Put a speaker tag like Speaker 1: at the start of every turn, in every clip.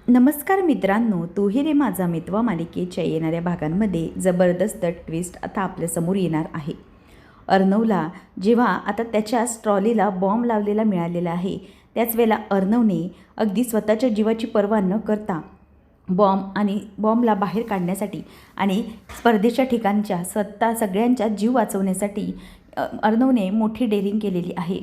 Speaker 1: नमस्कार मित्रांनो, तूही रे माझा मित्र मालिकेच्या येणाऱ्या भागांमध्ये जबरदस्त ट्विस्ट आता आपल्यासमोर येणार आहे. अर्णवला जेव्हा आता त्याच्या ट्रॉलीला बॉम्ब लावलेला मिळालेला आहे, त्याच वेळेला अर्णवने अगदी स्वतःच्या जीवाची पर्वा न करता बॉम्बला बाहेर काढण्यासाठी आणि स्पर्धेच्या ठिकाणच्या सगळ्यांचा जीव वाचवण्यासाठी अर्णवने मोठी डेअरिंग केलेली आहे.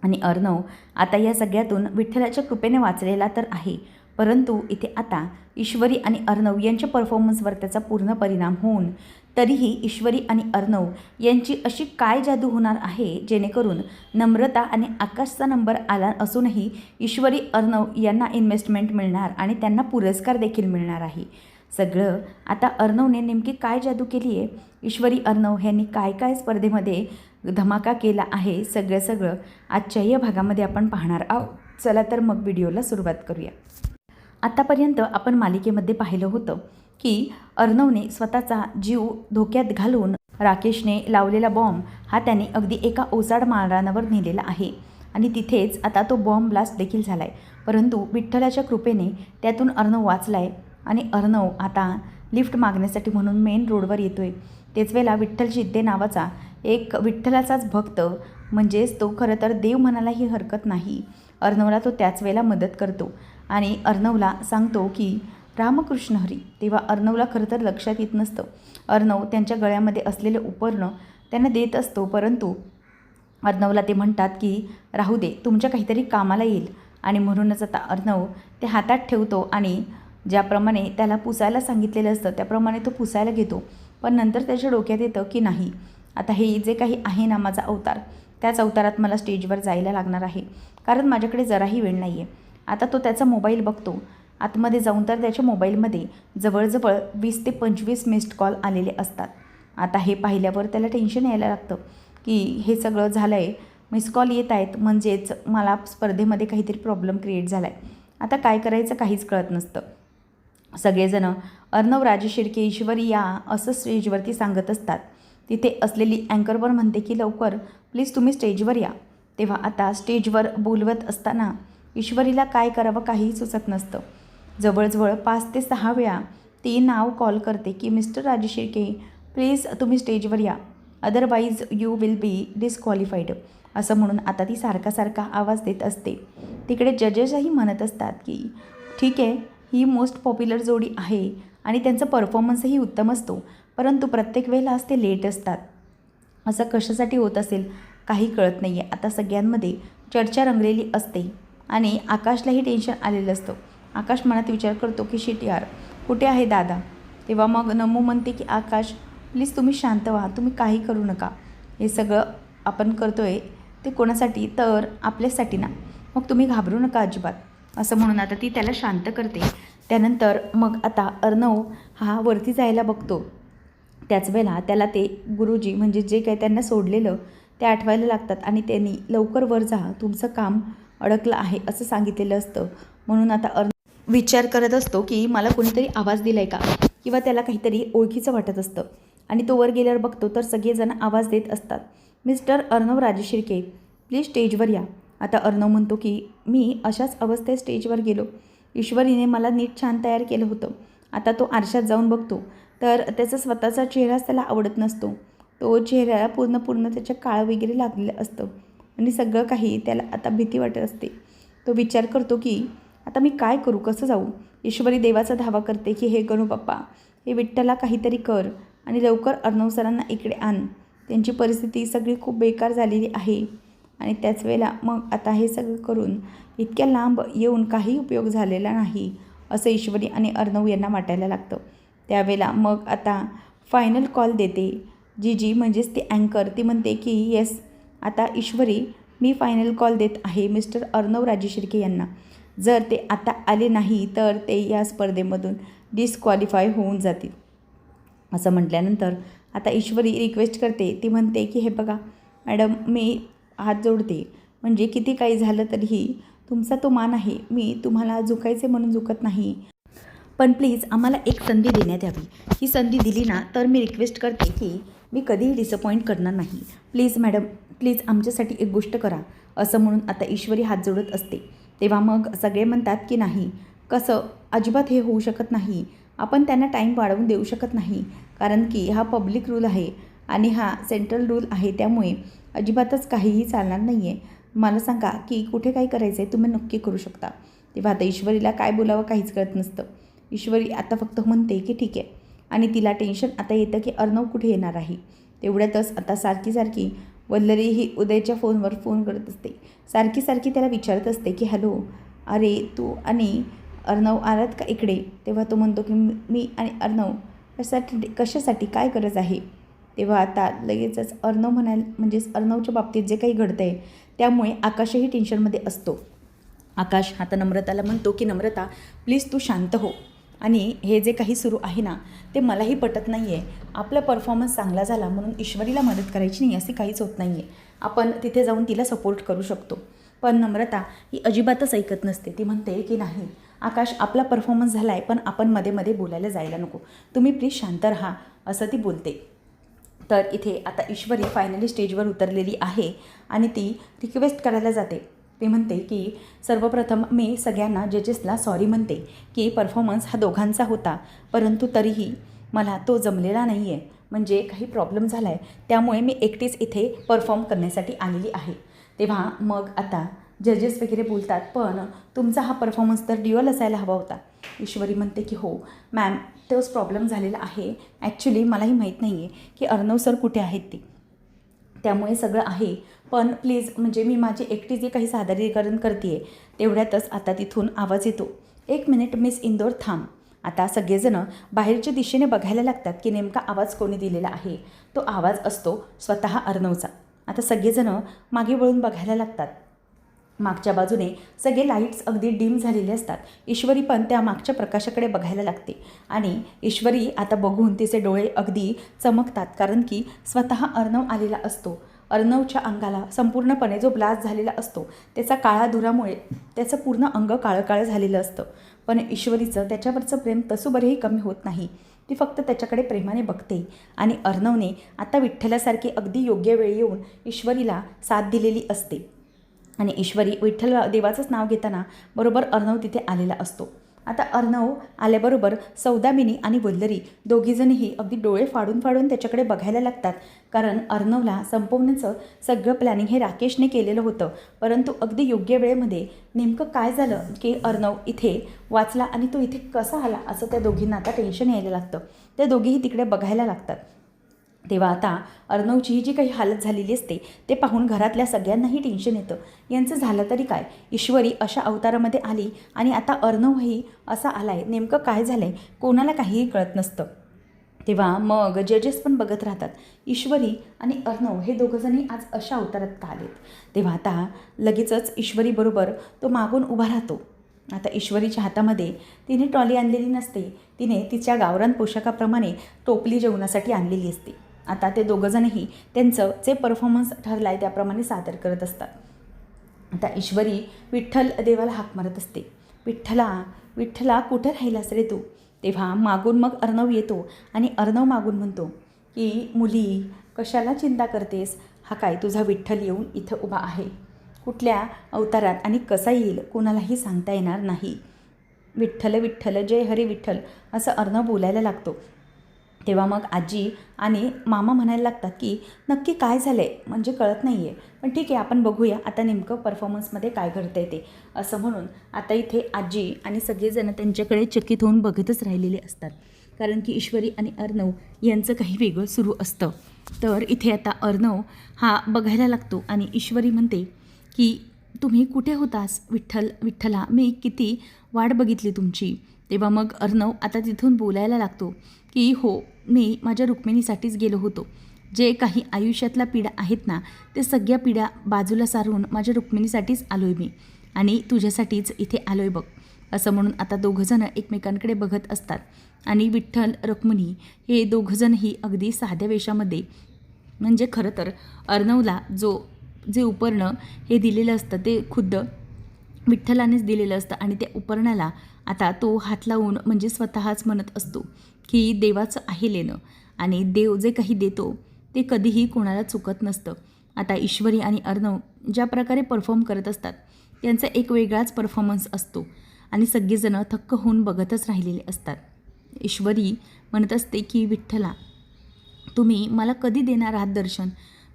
Speaker 1: आणि अर्णव आता या सगळ्यातून विठ्ठलाच्या कृपेने वाचलेला तर आहे, परंतु इथे आता ईश्वरी आणि अर्णव यांच्या परफॉर्मन्सवर त्याचा पूर्ण परिणाम होऊन तरीही ईश्वरी आणि अर्णव यांची अशी काय जादू होणार आहे जेणेकरून नम्रता आणि आकाशचा नंबर आला असूनही ईश्वरी अर्णव यांना इन्व्हेस्टमेंट मिळणार आणि त्यांना पुरस्कार देखील मिळणार आहे. सगळं आता अर्णवने नेमकी काय जादू केली आहे, ईश्वरी अर्णव यांनी काय काय स्पर्धेमध्ये धमाका केला आहे, सगळं आजच्या या भागामध्ये आपण पाहणार आहोत. चला तर मग व्हिडिओला सुरुवात करूया. आतापर्यंत आपण मालिकेमध्ये पाहिलं होतं की अर्णवने स्वतःचा जीव धोक्यात घालून राकेशने लावलेला बॉम्ब हा त्याने अगदी एका ओसाड माळरानावर नेलेला आहे आणि तिथेच आता तो बॉम्ब ब्लास्ट देखील झाला आहे. परंतु विठ्ठलाच्या कृपेने त्यातून अर्णव वाचला आहे आणि अर्णव आता लिफ्ट मागण्यासाठी म्हणून मेन रोडवर येतो आहे. तेच वेळेला विठ्ठल शिंदे नावाचा एक विठ्ठलाचाच भक्त, म्हणजेच तो खरं तर देव म्हणायलाही हरकत नाही, अर्णवला तो त्याच वेळेला मदत करतो आणि अर्णवला सांगतो की रामकृष्ण हरी. तेव्हा अर्णवला खरं तर लक्षात येत नसतं. अर्णव त्यांच्या गळ्यामध्ये असलेले उपरणं त्यांना देत असतो, परंतु अर्णवला ते म्हणतात की राहू दे, तुमच्या काहीतरी कामाला येईल. आणि म्हणूनच आता अर्णव ते हातात ठेवतो आणि ज्याप्रमाणे त्याला पुसायला सांगितलेलं असतं त्याप्रमाणे तो पुसायला घेतो. पण नंतर त्याच्या डोक्यात येतं की नाही, आता हे जे काही आहे ना माझा अवतार, त्याच अवतारात मला स्टेजवर जायला लागणार आहे, कारण माझ्याकडे जराही वेळ नाही आहे. आता तो त्याचा मोबाईल बघतो. आतमध्ये जाऊन तर त्याच्या मोबाईलमध्ये जवळजवळ 20 ते 25 मिस्ड कॉल आलेले असतात. आता हे पाहिल्यावर त्याला टेन्शन यायला लागतं की हे सगळं झालं आहे, मिस कॉल येत आहेत, म्हणजेच मला स्पर्धेमध्ये काहीतरी प्रॉब्लेम क्रिएट झाला आहे. आता काय करायचं काहीच कळत नसतं. सगळेजणं अर्णव, राजेशिर्के, ईश्वरी या असं स्टेजवरती सांगत असतात. तिथे असलेली अँकरवर म्हणते की लवकर प्लीज तुम्ही स्टेजवर या. तेव्हा आता स्टेजवर बोलवत असताना ईश्वरीला काय करावं काहीही सुचत नसतं. जवळजवळ 5 ते 6 वेळा ती नाव कॉल करते की मिस्टर राजेशिर्के प्लीज तुम्ही स्टेजवर या, otherwise you will be disqualified, असं म्हणून आता ती सारखा आवाज देत असते. तिकडे जजेसही म्हणत असतात की ठीक आहे, ही मोस्ट पॉप्युलर जोडी आहे आणि त्यांचा परफॉर्मन्सही उत्तम असतो, परंतु प्रत्येक वेळेलाच ते लेट असतात. असं कशासाठी होत असेल काही कळत नाही आहे. आता सगळ्यांमध्ये चर्चा रंगलेली असते आणि आकाशलाही टेन्शन आलेलं असतं. आकाश मनात विचार करतो की शिट यार, कुठे आहे दादा. तेव्हा मग नमू म्हणते की आकाश प्लीज तुम्ही शांत व्हा, तुम्ही काही करू नका, हे सगळं आपण करतो आहे ते कोणासाठी, तर आपल्यासाठी ना, मग तुम्ही घाबरू नका अजिबात, असं म्हणून आता ती त्याला शांत करते. त्यानंतर मग आता अर्णव हा वरती जायला बघतो. त्याच वेळेला त्याला ते गुरुजी म्हणजे जे काही त्यांना सोडलेलं ते आठवायला लागतात आणि त्यांनी लवकर वर जा, तुमचं काम अडकलं आहे असं सांगितलेलं असतं. म्हणून आता अर्णव विचार करत असतो की मला कोणीतरी आवाज दिला आहे का, किंवा त्याला काहीतरी ओळखीचं वाटत असतं. आणि तो वर गेल्यावर बघतो तर सगळेजण आवाज देत असतात, मिस्टर अर्णव राजेशिर्के प्लीज स्टेजवर या. आता अर्णव म्हणतो की मी अशाच अवस्थेत स्टेजवर गेलो, ईश्वरीने मला नीट छान तयार केलं होतं. आता तो आरशात जाऊन बघतो तर त्याचा स्वतःचा चेहराच त्याला आवडत नसतो. तो चेहऱ्याला पूर्ण त्याच्या काळ वगैरे लागलेलं असतं आणि सगळं काही त्याला आता भीती वाटत असते. तो विचार करतो की आता मी काय करू, कसं जाऊ. ईश्वरी देवाचा धावा करते की हे गणू बाप्पा, हे विठ्ठला काहीतरी कर आणि लवकर अर्णव सरांना इकडे आण, त्यांची परिस्थिती सगळी खूप बेकार झालेली आहे. आणि त्याच वेळेला मग आता हे सगळं करून इतक्या लांब येऊन काही उपयोग झालेला नाही असं ईश्वरी आणि अर्णव यांना वाटायला लागतं. त्यावेळेला मग आता फायनल कॉल देते जी म्हणजेच ती अँकर. ती म्हणते की येस, आता ईश्वरी मी फायनल कॉल देत आहे मिस्टर अर्णव राजेशिर्के यांना. जर ते आता आले नाही तर ते या स्पर्धेमधून डिस्क्वालिफाय होऊन जातील. असं म्हटल्यानंतर आता ईश्वरी रिक्वेस्ट करते. ती म्हणते की हे बघा मॅडम, मी हात जोडते, म्हणजे किती काही झालं तरीही तुमचा तो मान आहे, मी तुम्हाला झुकायचे म्हणून झुकत नाही, पण प्लीज आम्हाला एक संधी देण्यात यावी. ही संधी दिली ना तर मी रिक्वेस्ट करते की मी कधीही डिसअपॉइंट करणार नाही. प्लीज मॅडम, प्लीज आमच्यासाठी एक गोष्ट करा, असं म्हणून आता ईश्वरी हात जोडत असते. तेव्हा मग सगळे म्हणतात की नाही, कसं अजिबात हे होऊ शकत नाही. आपण त्यांना टाईम वाढवून देऊ शकत नाही, कारण की हा पब्लिक रूल आहे आणि हा सेंट्रल रूल आहे. त्यामुळे अजिबातच काहीही चालणार नाही आहे. मला सांगा की कुठे काय करायचं आहे, तुम्ही नक्की करू शकता. तेव्हा आता ईश्वरीला काय बोलावं काहीच कळत नसतं. ईश्वरी आता फक्त म्हणते की ठीक आहे, आणि तिला टेन्शन आता येतं की अर्णव कुठे येणार आहे. तेवढ्यातच आता सारखी वल्लरी ही उदयच्या फोनवर फोन करत असते. सारखी त्याला विचारत असते की हॅलो, अरे तू आणि अर्णव आलात का इकडे. तेव्हा तो म्हणतो की मी आणि अर्णव कशासाठी काय गरज आहे. तेव्हा आता लगेचच अर्णव म्हणजेच अर्णवच्या बाबतीत जे काही घडतं आहे त्यामुळे आकाशही टेन्शनमध्ये असतो. आकाश आता नम्रताला म्हणतो की नम्रता प्लीज तू शांत हो, आणि हे जे काही सुरू आहे ना ते मलाही पटत नाही आहे. आपला परफॉर्मन्स चांगला झाला म्हणून ईश्वरीला मदत करायची नाही असे काहीच होत नाही आहे. आपण तिथे जाऊन तिला सपोर्ट करू शकतो. पण नम्रता ही अजिबातच ऐकत नसते. ती म्हणते की नाही आकाश, आपला परफॉर्मन्स झाला आहे पण आपण मध्ये बोलायला जायला नको, तुम्ही प्लीज शांत राहा, असं ती बोलते. तर इथे आता ईश्वरी फायनली स्टेजवर उतरलेली आहे आणि ती रिक्वेस्ट करायला जाते. ती म्हणते की सर्वप्रथम मी सगळ्यांना जजेसला सॉरी म्हणते की परफॉर्मन्स हा दोघांचा होता, परंतु तरीही मला तो जमलेला नाही आहे. म्हणजे काही प्रॉब्लेम झाला आहे, त्यामुळे मी एकटीच इथे परफॉर्म करण्यासाठी आलेली आहे. तेव्हा मग आता जजेस वगैरे बोलतात, पण तुमचा हा परफॉर्मन्स तर ड्युअल असायला हवा होता. ईश्वरी म्हणते की हो मॅम, तोच प्रॉब्लेम झालेला आहे. ॲक्च्युली मलाही माहीत नाही आहे की अर्णव सर कुठे आहेत ते, त्यामुळे सगळं आहे. पण प्लीज म्हणजे मी माझी एकटी जे काही सादरीकरण करते आहे तेवढ्यातच आता तिथून आवाज येतो, 1 मिनिट मिस इंदोर थांब. आता सगळेजणं बाहेरच्या दिशेने बघायला लागतात की नेमका आवाज कोणी दिलेला आहे. तो आवाज असतो स्वतः अर्णवचा. आता सगळेजणं मागे वळून बघायला लागतात. मागच्या बाजूने सगळे लाईट्स अगदी डिम झालेले असतात. ईश्वरी पण त्या मागच्या प्रकाशाकडे बघायला लागते आणि ईश्वरी आता बघून तिचे डोळे अगदी चमकतात, कारण की स्वतः अर्णव आलेला असतो. अर्णवच्या अंगाला संपूर्णपणे जो ब्लास्ट झालेला असतो त्याचा काळा धुरामुळे त्याचं पूर्ण अंग काळं झालेलं असतं. पण ईश्वरीचं त्याच्यावरचं प्रेम तसुबरेही कमी होत नाही. ती फक्त त्याच्याकडे प्रेमाने बघते आणि अर्णवने आता विठ्ठलासारखी अगदी योग्य वेळी येऊन ईश्वरीला साथ दिलेली असते. आणि ईश्वरी विठ्ठल देवाचंच नाव घेताना बरोबर अर्णव तिथे आलेला असतो. आता अर्णव आल्याबरोबर सौदामिनी आणि वल्लरी दोघीजणीही अगदी डोळे फाडून त्याच्याकडे बघायला लागतात, कारण अर्णवला संपवण्याचं सगळं प्लॅनिंग हे राकेशने केलेलं होतं. परंतु अगदी योग्य वेळेमध्ये नेमकं काय झालं की अर्णव इथे वाचला आणि तो इथे कसा आला असं त्या दोघींना आता टेन्शन यायला लागतं. त्या दोघीही तिकडे बघायला लागतात. तेव्हा आता अर्णवची जी काही हालत झालेली असते ते पाहून घरातल्या सगळ्यांनाही टेन्शन येतं. यांचं झालं तरी काय, ईश्वरी अशा अवतारामध्ये आली आणि आता अर्णवही असा आला आहे, नेमकं काय झालं आहे कोणाला काहीही कळत नसतं. तेव्हा मग जजेस पण बघत राहतात ईश्वरी आणि अर्णव हे दोघंजणी आज अशा अवतारात का आलेत. तेव्हा आता लगेचच ईश्वरीबरोबर तो मागून उभा राहतो. आता ईश्वरीच्या हातामध्ये तिने ट्रॉली आणलेली नसते, तिने तिच्या गावरान पोशाखाप्रमाणे टोपली जेवणासाठी आणलेली असते. आता ते दोघंजणही त्यांचं जे परफॉर्मन्स ठरला आहे त्याप्रमाणे सादर करत असतात. आता ईश्वरी विठ्ठल देवाला हाक मारत असते, विठ्ठला कुठं राहिलास रे तू. तेव्हा मागून मग अर्णव येतो आणि अर्णव मागून म्हणतो की मुली कशाला चिंता करतेस, हा काय तुझा विठ्ठल येऊन इथं उभा आहे. कुठल्या अवतारात आणि कसा येईल कोणालाही सांगता येणार नाही. विठ्ठल जय हरी विठ्ठल असं अर्णव बोलायला लागतो. तेव्हा मग आजी आणि मामा म्हणायला लागतात की नक्की काय झालं आहे, म्हणजे कळत नाही आहे, पण ठीक आहे आपण बघूया आता नेमकं परफॉर्मन्समध्ये काय घडतं आहे ते. असं म्हणून आता इथे आजी आणि सगळेजण त्यांच्याकडे चकित होऊन बघतच राहिलेले असतात, कारण की ईश्वरी आणि अर्णव यांचं काही वेगळं सुरू असतं. तर इथे आता अर्णव हा बघायला लागतो आणि ईश्वरी म्हणते की तुम्ही कुठे होतास विठ्ठला, मी किती वाट बघितली तुमची. तेव्हा मग अर्णव आता तिथून बोलायला लागतो की हो, मी माझ्या रुक्मिणीसाठीच गेलो होतो. जे काही आयुष्यातल्या पिढ्या आहेत ना ते सगळ्या पिढ्या बाजूला सारून माझ्या रुक्मिणीसाठीच आलो आहे मी, आणि तुझ्यासाठीच इथे आलो आहे बघ. असं म्हणून आता दोघंजणं एकमेकांकडे बघत असतात आणि विठ्ठल रुक्मिणी हे दोघंजणही अगदी साध्या वेशामध्ये, म्हणजे खरं तर अर्णवला जे उपरणं हे दिलेलं असतं ते खुद्द विठ्ठलानेच दिलेलं असतं, आणि त्या उपरणाला आता तो हात लावून म्हणजे स्वतःच म्हणत असतो की देवाचं आहे लेणं, आणि देव जे काही देतो ते कधीही कोणाला चुकत नसतं. आता ईश्वरी आणि अर्णव ज्या प्रकारे परफॉर्म करत असतात त्यांचा एक वेगळाच परफॉर्मन्स असतो. आणि सगळेजणं थक्क होऊन बघतच राहिलेले असतात. ईश्वरी म्हणत असते की विठ्ठला, तुम्ही मला कधी देणार आहात दर्शन?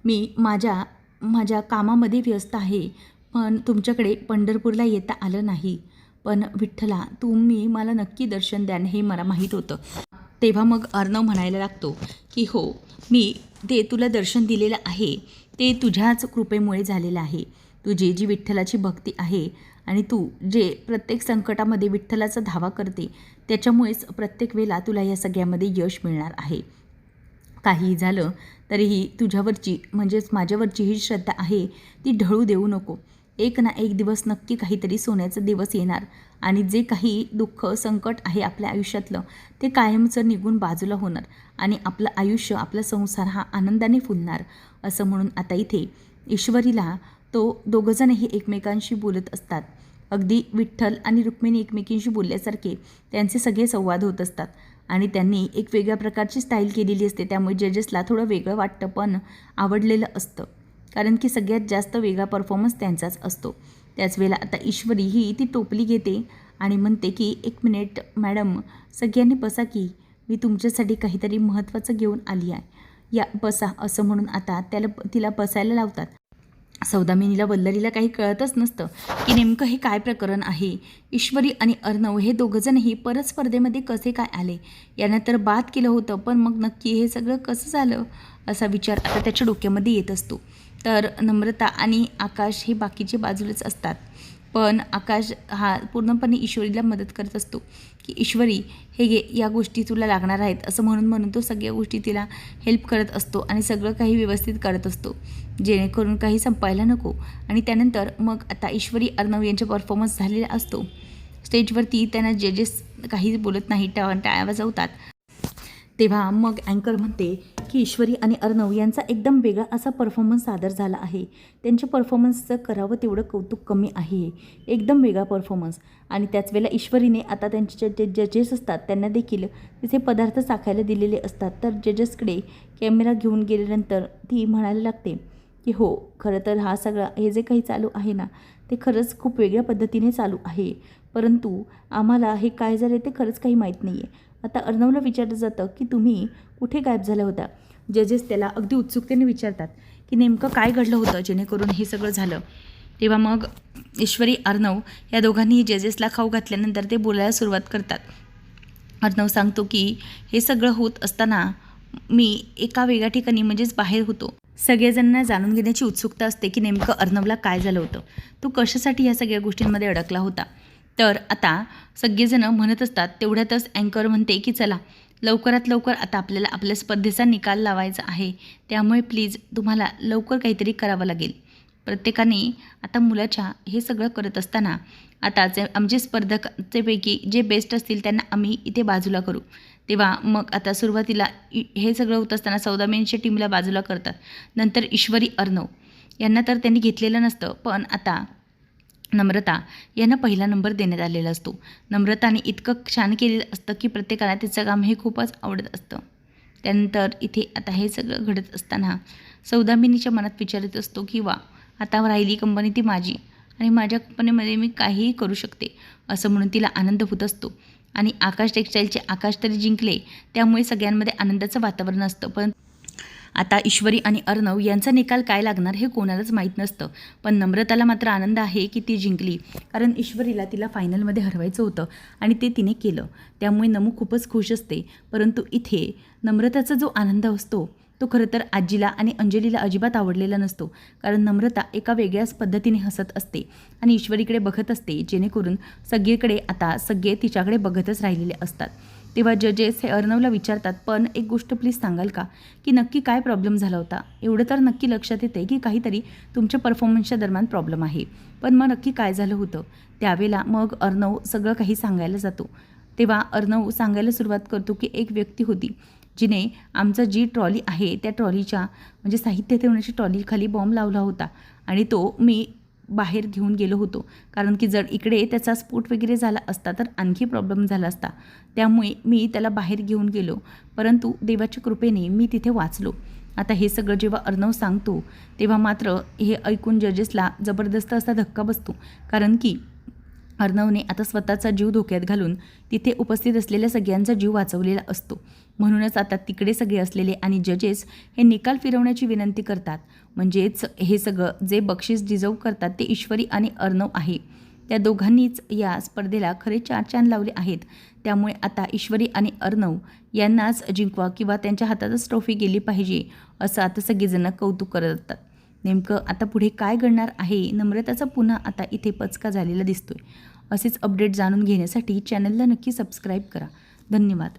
Speaker 1: मी माझ्या कामामध्ये व्यस्त आहे, पण तुमच्याकडे पंढरपूरला येता आलं नाही. पण विठ्ठला, तुम्ही मला नक्की दर्शन द्याल हे मला माहीत होतं. तेव्हा मग अर्णव म्हणायला लागतो की हो, मी ते तुला दर्शन दिलेलं आहे ते तुझ्याच कृपेमुळे झालेलं आहे. तुझी जी विठ्ठलाची भक्ती आहे आणि तू जे प्रत्येक संकटामध्ये विठ्ठलाचा धावा करते, त्याच्यामुळेच प्रत्येक वेळेला तुला या सगळ्यामध्ये यश मिळणार आहे. काहीही झालं तरीही तुझ्यावरची म्हणजेच माझ्यावरची ही श्रद्धा आहे ती ढळू देऊ नको. एक ना एक दिवस नक्की काहीतरी सोन्याचा दिवस येणार आणि जे काही दुःख संकट आहे आपल्या आयुष्यातलं ते कायमचं निघून बाजूला होणार आणि आपलं आयुष्य, आपला संसार हा आनंदाने फुलणार. असं म्हणून आता इथे ईश्वरीला दोघंजणही एकमेकांशी बोलत असतात. अगदी विठ्ठल आणि रुक्मिणी एकमेकींशी बोलल्यासारखे त्यांचे सगळे संवाद होत असतात आणि त्यांनी एक वेगळ्या प्रकारची स्टाईल केलेली असते. त्यामुळे जजेसला थोडं वेगळं वाटतं, पण आवडलेलं असतं, कारण की सगळ्यात जास्त वेगळा परफॉर्मन्स त्यांचाच असतो. त्याच वेळेला आता ईश्वरी ही ती टोपली घेते आणि म्हणते की 1 मिनिट मॅडम, सगळ्यांनी बसा की, मी तुमच्यासाठी काहीतरी महत्त्वाचं घेऊन आली आहे, या बसा. असं म्हणून आता तिला बसायला लावतात. सौदामिनीला वल्लरीला काही कळतच नसतं की नेमकं हे काय प्रकरण आहे. ईश्वरी आणि अर्णव हे दोघंजणही परत स्पर्धेमध्ये कसे काय आले? यानं तर बाद केलं होतं, पण मग नक्की हे सगळं कसं झालं असा विचार आता त्याच्या डोक्यामध्ये येत असतो. तर नम्रता आणि आकाश हे बाकीचे बाजूलाच असतात, पण आकाश हा पूर्णपणे ईश्वरीला मदत करत असतो की ईश्वरी, हे घे, या गोष्टी तुला लागणार आहेत असं म्हणून तो सगळ्या गोष्टी तिला हेल्प करत असतो आणि सगळं काही व्यवस्थित करत असतो, जेणेकरून काही संपायला नको. आणि त्यानंतर मग आता ईश्वरी अर्णव यांचा परफॉर्मन्स झालेला असतो. स्टेजवरती त्यांना जजेस काही बोलत नाही, टाळ्या वाजवतात. तेव्हा मग अँकर म्हणते की ईश्वरी आणि अर्णव यांचा एकदम वेगळा असा परफॉर्मन्स सादर झाला आहे. त्यांच्या परफॉर्मन्सचं करावं तेवढं कौतुक कमी आहे. एकदम वेगळा परफॉर्मन्स. आणि त्याच वेळेला ईश्वरीने आता त्यांचे जे जजेस असतात त्यांना देखील तिथे पदार्थ चाखायला दिलेले असतात. तर जजेसकडे कॅमेरा घेऊन गेल्यानंतर ती म्हणायला लागते की हो, खरं तर हे जे काही चालू आहे ना, ते खरंच खूप वेगळ्या पद्धतीने चालू आहे, परंतु आम्हाला हे काय झालं ते खरंच काही माहीत नाही आहे. आता अर्णवला विचारलं जातं की तुम्ही कुठे गायब झाला होता? जजेस त्याला अगदी उत्सुकतेने विचारतात की नेमकं काय घडलं होतं जेणेकरून हे सगळं झालं. तेव्हा मग ईश्वरी अर्णव या दोघांनी जजेसला खाऊ घातल्यानंतर ते बोलायला सुरुवात करतात. अर्णव सांगतो की हे सगळं होत असताना मी एका वेगळ्या ठिकाणी म्हणजेच बाहेर होतो. सगळेजणांना जाणून घेण्याची उत्सुकता असते की नेमकं अर्णवला काय झालं होतं, तो कशासाठी या सगळ्या गोष्टींमध्ये अडकला होता. तर आता सगळेजणं म्हणत असतात. तेवढ्यातच अँकर म्हणते की चला लवकरात लवकर आता आपल्याला आपल्या स्पर्धेचा निकाल लावायचा आहे, त्यामुळे प्लीज तुम्हाला लवकर काहीतरी करावं लागेल. प्रत्येकाने आता मुलाच्या हे सगळं करत असताना आता आमचे स्पर्धकांपैकी जे बेस्ट असतील त्यांना आम्ही इथे बाजूला करू. तेव्हा मग आता सुरुवातीला हे सगळं होत असताना सौदामिनीच्या टीमला बाजूला करतात. नंतर ईश्वरी अर्णव यांना तर त्यांनी घेतलेलं नसतं, पण आता नम्रता यांना पहिला नंबर देण्यात आलेला असतो. नम्रताने इतकं छान केलेलं असतं की प्रत्येकाला तिचं काम हे खूपच आवडत असतं. त्यानंतर इथे आता हे सगळं घडत असताना सौदामिनीच्या मनात विचार येत असतो की वा, आता राहिली कंपनी ती माझी आणि माझ्या कंपनीमध्ये मी काहीही करू शकते, असं म्हणून तिला आनंद होत असतो. आणि आकाश टेक्स्टाईलचे आकाश तरी जिंकले, त्यामुळे सगळ्यांमध्ये आनंदाचं वातावरण असतं. पण आता ईश्वरी आणि अर्णव यांचा निकाल काय लागणार हे कोणालाच माहीत नसतं. पण नम्रताला मात्र आनंद आहे की ती जिंकली, कारण ईश्वरीला तिला फायनलमध्ये हरवायचं होतं आणि ते तिने केलं. त्यामुळे नमू खूपच खुश असते. परंतु इथे नम्रताचा जो आनंद असतो तो खरं तर आजीला आणि अंजलीला अजिबात आवडलेला नसतो, कारण नम्रता एका वेगळ्याच पद्धतीने हसत असते आणि ईश्वरीकडे बघत असते, जेणेकरून सगळीकडे आता सगळे तिच्याकडे बघतच राहिलेले असतात. तेव्हा जजेस हे अर्णवला विचारतात, पण एक गोष्ट प्लीज सांगाल का की नक्की काय प्रॉब्लेम झाला होता? एवढं तर नक्की लक्षात येते की काहीतरी तुमच्या परफॉर्मन्सच्या दरम्यान प्रॉब्लेम आहे, पण मग नक्की काय झालं होतं? त्यावेळेला मग अर्णव सगळं काही सांगायला जातो. तेव्हा अर्णव सांगायला सुरुवात करतो की एक व्यक्ती होती जिने आमचं जी ट्रॉली आहे त्या ट्रॉलीच्या म्हणजे साहित्य ठेवण्याची ट्रॉली खाली बॉम्ब लावला होता आणि तो मी बाहेर घेऊन गेलो होतो, कारण की जर इकडे त्याचा स्फोट वगैरे झाला असता तर आणखी प्रॉब्लेम झाला असता. त्यामुळे मी त्याला बाहेर घेऊन गेलो, परंतु देवाच्या कृपेने मी तिथे वाचलो. आता हे सगळं जेव्हा अर्णव सांगतो तेव्हा मात्र हे ऐकून जजेसला जबरदस्त असा धक्का बसतो, कारण की अर्णवने आता स्वतःचा जीव धोक्यात घालून तिथे उपस्थित असलेल्या सगळ्यांचा जीव वाचवलेला असतो. म्हणूनच आता तिकडे सगळे असलेले आणि जजेस हे निकाल फिरवण्याची विनंती करतात. म्हणजेच हे सगळं जे बक्षीस डिझर्व करतात ते ईश्वरी आणि अर्णव आहे. त्या दोघांनीच या स्पर्धेला खरे 4 चांद लावले आहेत. त्यामुळे आता ईश्वरी आणि अर्णव यांनाच जिंकवा किंवा त्यांच्या हातातच ट्रॉफी गेली पाहिजे असं आता सगळेजण कौतुक करत असतात. नेमकं आता पुढे काय घडणार आहे? नम्रताचा पुन्हा आता इथे पचका झालेला दिसतोय. असेच अपडेट जाणून घेण्यासाठी चॅनलला नक्की सबस्क्राईब करा. धन्यवाद.